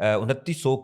2900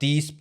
30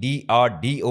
DRDO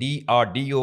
DRDO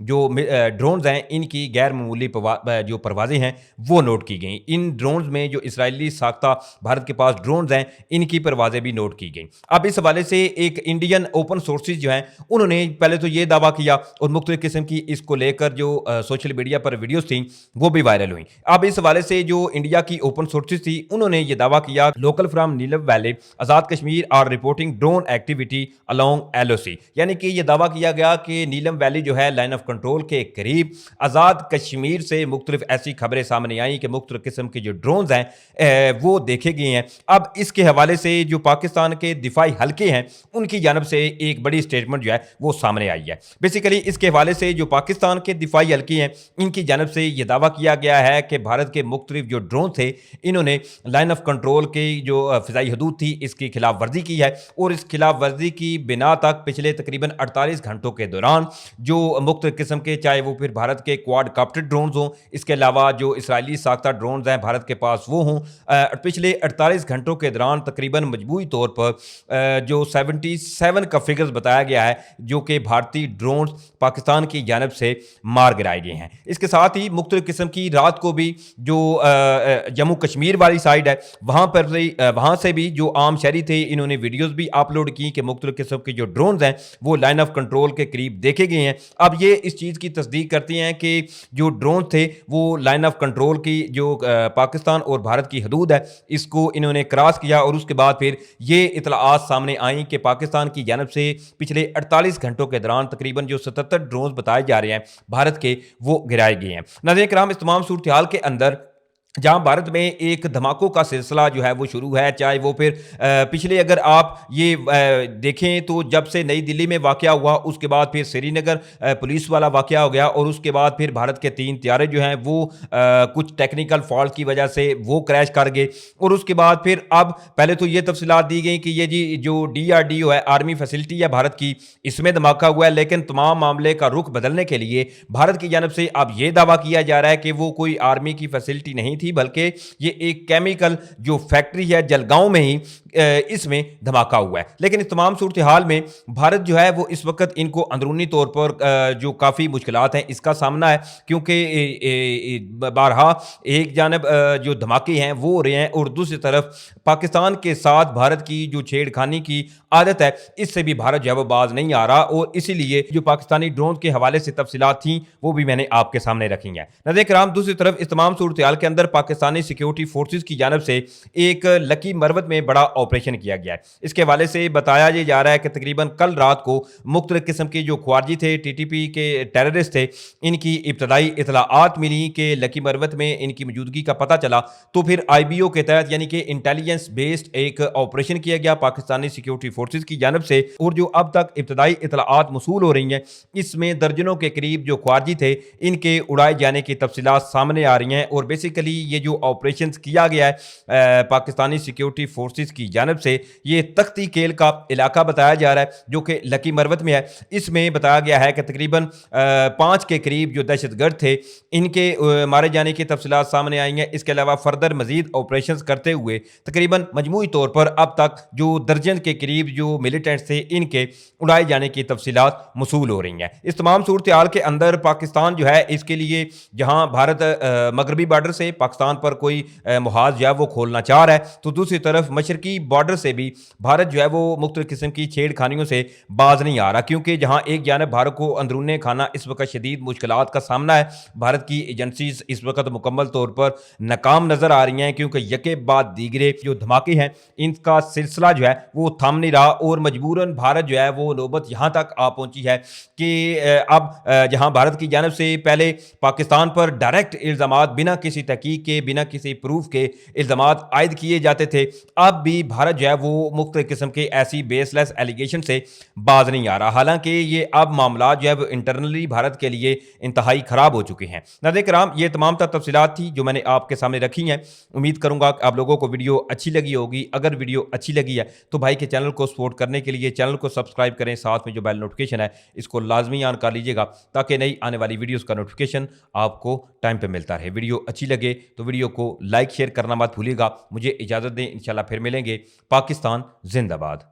جو drones ہیں ان کی غیر معمولی جو پروازیں ہیں وہ نوٹ کی گئیں. ان ڈرونز میں جو اسرائیلی ساختہ بھارت کے پاس ڈرونز ہیں ان کی پروازیں بھی نوٹ کی گئیں. اب اس حوالے سے ایک انڈین اوپن سورسز جو ہیں انہوں نے پہلے تو یہ دعویٰ کیا اور مختلف قسم کی اس کو لے کر جو سوشل میڈیا پر ویڈیوز تھیں وہ بھی وائرل ہوئیں. اب اس حوالے سے جو انڈیا کی اوپن سورسز تھی انہوں نے یہ دعویٰ کیا local from Neelam valley Azad Kashmir are reporting drone activity along LOC, یعنی کہ یہ دعویٰ کیا گیا کہ نیلم ویلی جو ہے لائن آف کنٹرول کے قریب آزاد کشمیر سے مختلف ایسی خبریں سامنے آئیں کہ مختلف قسم کے جو ڈرونز ہیں وہ دیکھے گئے ہیں. اب اس کے حوالے سے جو پاکستان کے دفاعی حلقے ہیں ان کی جانب سے ایک بڑی سٹیٹمنٹ جو ہے وہ سامنے آئی ہے. بیسیکلی اس کے حوالے سے جو پاکستان کے دفاعی حلقے ہیں ان کی جانب سے یہ دعویٰ کیا گیا ہے کہ بھارت کے مختلف جو ڈرون تھے انہوں نے لائن آف کنٹرول کی جو فضائی حدود تھی اس کی خلاف ورزی کی ہے اور اس خلاف ورزی کی بنا تک پچھلے تقریباً 48 گھنٹوں کے دوران جو مختلف قسم کے چاہے وہ پھر بھارت کے کواد کاپٹر ڈرونز ہوں اس کے علاوہ جو اسرائیلی ساختہ ڈرونز ہیں بھارت کے پاس وہ ہوں, پچھلے 48 گھنٹوں کے دوران تقریباً مجموعی طور پر جو 77 کا فگرز بتایا گیا ہے جو کہ بھارتی ڈرونز پاکستان کی جانب سے مار گرائے گئے ہیں. اس کے ساتھ ہی مختلف قسم کی رات کو بھی جو جموں کشمیر والی سائڈ ہے وہاں سے بھی جو عام شہری تھے انہوں نے ویڈیوز بھی اپلوڈ کی کہ مختلف قسم کے جو ڈرونز ہیں وہ لائن آف کنٹرول کے قریب دیکھے گئے ہیں. اب یہ اس چیز کی تصدیق کرتی ہیں کہ جو ڈرون تھے وہ لائن آف کنٹرول کی جو پاکستان اور بھارت کی حدود ہے اس کو انہوں نے کراس کیا اور اس کے بعد پھر یہ اطلاعات سامنے آئیں کہ پاکستان کی جانب سے پچھلے 48 گھنٹوں کے دوران تقریباً جو 77 ڈرونز بتائے جا رہے ہیں بھارت کے وہ گرائے گئے ہیں. ناظرین کرام, اس تمام صورتحال کے اندر جہاں بھارت میں ایک دھماکوں کا سلسلہ جو ہے وہ شروع ہے, چاہے وہ پھر پچھلے اگر آپ یہ دیکھیں تو جب سے نئی دلی میں واقعہ ہوا اس کے بعد پھر سری نگر پولیس والا واقعہ ہو گیا اور اس کے بعد پھر بھارت کے 3 طیارے جو ہیں وہ کچھ ٹیکنیکل فالٹ کی وجہ سے وہ کریش کر گئے اور اس کے بعد پھر اب پہلے تو یہ تفصیلات دی گئیں کہ یہ جی جو DRDO ہے آرمی فیسلٹی ہے بھارت کی اس میں دھماکہ ہوا ہے, لیکن تمام معاملے کا رخ بدلنے کے لیے بھارت کی جانب سے اب یہ دعویٰ کیا جا رہا ہے کہ وہ کوئی آرمی کی فیسلٹی نہیں تھی بلکہ یہ ایک کیمیکل جو فیکٹری ہے جلگاؤں میں ہی اس میں دھماکہ ہوا ہے. لیکن اس تمام صورتحال میں بھارت جو ہے وہ اس وقت ان کو اندرونی طور پر جو کافی مشکلات ہیں اس کا سامنا ہے کیونکہ بارہا ایک جانب جو دھماکے ہیں وہ ہو رہے ہیں اور دوسری طرف پاکستان کے ساتھ بھارت کی جو چھیڑ خانی کی عادت ہے اس سے بھی بھارت جو ہے وہ باز نہیں آ رہا اور اسی لیے جو پاکستانی ڈرون کے حوالے سے تفصیلات تھیں وہ بھی میں نے آپ کے سامنے رکھی ہیں. ناظرین کرام, دوسری طرف اس تمام صورتحال کے اندر پاکستانی سیکیورٹی فورسز کی جانب سے ایک لکی مروت میں بڑا آپریشن کیا گیا ہے. اس کے حوالے سے بتایا یہ جا رہا ہے کہ تقریباً کل رات کو مختلف قسم کے جو خوارجی تھے TTP کے ٹیررسٹ تھے ان کی ابتدائی اطلاعات ملی کہ لکی مروت میں ان کی موجودگی کا پتہ چلا تو پھر IBO کے تحت یعنی کہ انٹیلیجنس بیسڈ ایک آپریشن کیا گیا پاکستانی سیکیورٹی فورسز کی جانب سے اور جو اب تک ابتدائی اطلاعات موصول ہو رہی ہیں اس میں درجنوں کے قریب جو خوارجی تھے ان کے اڑائے جانے کی تفصیلات سامنے آ رہی ہیں اور بیسیکلی یہ جو آپریشنز کیا گیا ہے پاکستانی سیکیورٹی فورسز کی جانب سے یہ تختی کیل کا علاقہ بتایا جا رہا ہے جو کہ لکی مروت میں ہے. اس میں بتایا گیا ہے کہ تقریباً 5 کے قریب جو دہشت گرد تھے ان کے مارے جانے کی تفصیلات سامنے آئی ہیں. اس کے علاوہ فردر مزید آپریشنز کرتے ہوئے تقریباً مجموعی طور پر اب تک جو درجن کے قریب جو ملیٹنٹس تھے ان کے اڑائے جانے کی تفصیلات موصول ہو رہی ہیں. اس تمام صورتحال کے اندر پاکستان جو ہے اس کے لیے جہاں بھارت مغربی بارڈر سے پاکستان پر کوئی محاذ جو ہے وہ کھولنا چاہ رہا ہے تو دوسری طرف مشرقی بارڈر سے بھی بھارت جو ہے وہ مختلف قسم کی چھیڑ خانیوں سے باز نہیں آ رہا کیونکہ جہاں ایک جانب بھارت کو اندرون خانہ اس وقت شدید مشکلات کا سامنا ہے. بھارت کی ایجنسیز اس وقت مکمل طور پر ناکام نظر آ رہی ہیں کیونکہ یکے بعد دیگرے جو دھماکے ہیں ان کا سلسلہ جو ہے وہ تھم نہیں رہا اور مجبوراً بھارت جو ہے وہ نوبت یہاں تک آ پہنچی ہے کہ اب جہاں بھارت کی جانب سے پہلے پاکستان پر ڈائریکٹ الزامات بنا کسی تحقیق کے بنا کسی پروف کے الزامات عائد کیے جاتے تھے اب بھی بھارت جو ہے وہ مختلف قسم کے ایسی بیس لیس ایلیگیشن سے باز نہیں آ رہا. حالانکہ یہ اب معاملات جو ہے وہ انٹرنلی بھارت کے لیے انتہائی خراب ہو چکے ہیں. ناظرین کرام, یہ تمام تفصیلات تھی جو میں نے آپ کے سامنے رکھی ہیں. امید کروں گا کہ آپ لوگوں کو ویڈیو اچھی لگی ہوگی. اگر ویڈیو اچھی لگی ہے تو بھائی کے چینل کو سپورٹ کرنے کے لیے چینل کو سبسکرائب کریں, ساتھ میں جو بیل نوٹیفکیشن ہے اس کو لازمی آن کر لیجیے گا تاکہ نئی آنے والی ویڈیوز کا نوٹیفکیشن آپ کو ٹائم پہ ملتا رہے. ویڈیو اچھی لگے تو ویڈیو کو لائک شیئر کرنا مت بھولیے گا. مجھے اجازت دیں, انشاءاللہ پھر ملیں گے. پاکستان زندہ باد.